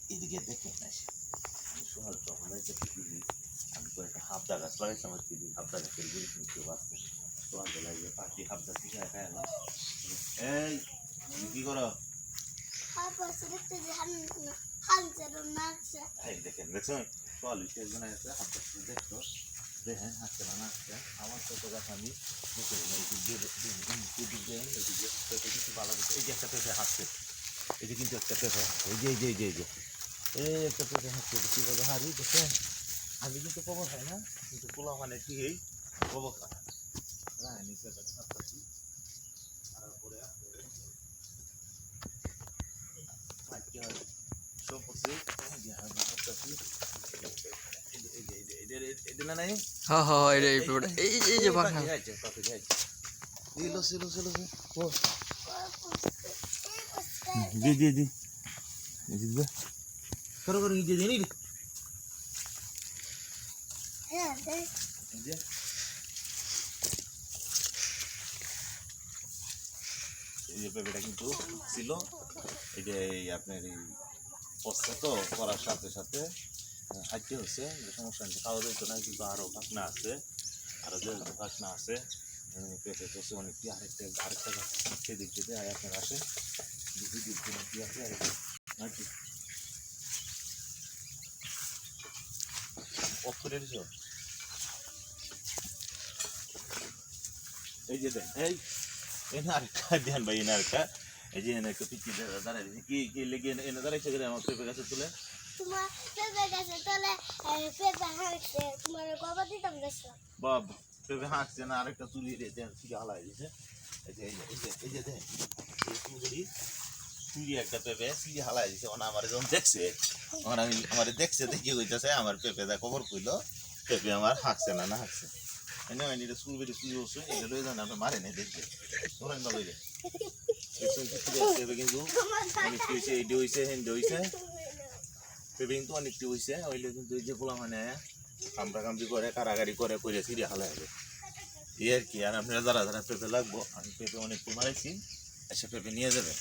এদিকে দেখেন না আমি সোহাল তখন আমি কয়েকটা হাবদা গাছ লাগাইছিলাম আর কি হাবদা গাছের জিনিস নিতে পারছে সোহাল বেলায় যে পাখি হাবদা থেকে একা এলাম এই কি করো দেখেন দেখছেন সোহাল একজন আছে হাবদা দেখতো দেখেন হাঁটতে না হাঁটতে আমার ছোট গাছ আমি কিছু ভালো এই যে একটা পেঁপে হাঁটছে এই যে কিন্তু একটা পেঁপে এই যে এই যে এই যে এই একটা পেঁপে হাঁটছে কীভাবে হারি দেখেন আমি কিন্তু খবর হয় না কিন্তু পোলা মানে কি এই খবর রায়নি পেঁপে হাঁটতেছি তারপরে সব করছি হাঁটতেছি হ্যাঁ হ্যাঁ এই যে বাঘা জি জি জি করো করো এই যে জানি এই যে পেঁপেটা কিন্তু ছিল এই যে আপনার এই পচা তো করার সাথে সাথে হাঁটতে হচ্ছে যে সমস্যা হচ্ছে খাওয়া যাইতো না কিন্তু আরও কাঁকনা আছে আরও যে কাঁকনা আছে পেঁপে পচে অনেকটি আরেকটা গাছ সেদিক থেকে আর আপনার আসে কি আছে আর কি অফ করে দিছ এই যে দেন এই এনে আরেকটা দেন ভাই এনে আরেকটা এই যে এনে একটা পিচ্ছি দাঁড়াই কি কি লেগে এনে দাঁড়াইছে করে আমার পেঁপে গাছে তুলে তোমার পেঁপে গাছে তোলে পেঁপে হাঁটছে তোমার কবা দিতাম গাছ বাব পেঁপে হাঁটছে না আরেকটা চুলি দেন কি হালাই দিছে এই যে এই যে দেন চুলি একটা পেঁপে সিঁড়ি হালাই দিছে ওনা আমার যখন দেখছে ওনা আমি আমার দেখছে দেখি হইতেছে আমার পেঁপে দা খবর কইলো পেঁপে আমার হাঁটছে না হাঁটছে এনে আমি এটা চুল বেরিয়ে চুল বসে এটা লই যান আপনি মারে নেই দেখছে ধরেন না লইলে পেঁপে কিন্তু অনেকটি হয়েছে এইটা হয়েছে হেন্ডে হয়েছে পেঁপে কিন্তু অনেকটি হয়েছে হইলে কিন্তু এই যে পোলা মানে কামড়া কামড়ি করে কারাগারি করে করে সিঁড়ি হালাই হবে এই আর কি আর আপনারা যারা যারা পেঁপে লাগবো আমি পেঁপে অনেকটি মারাইছি এসে পেঁপে নিয়ে যাবে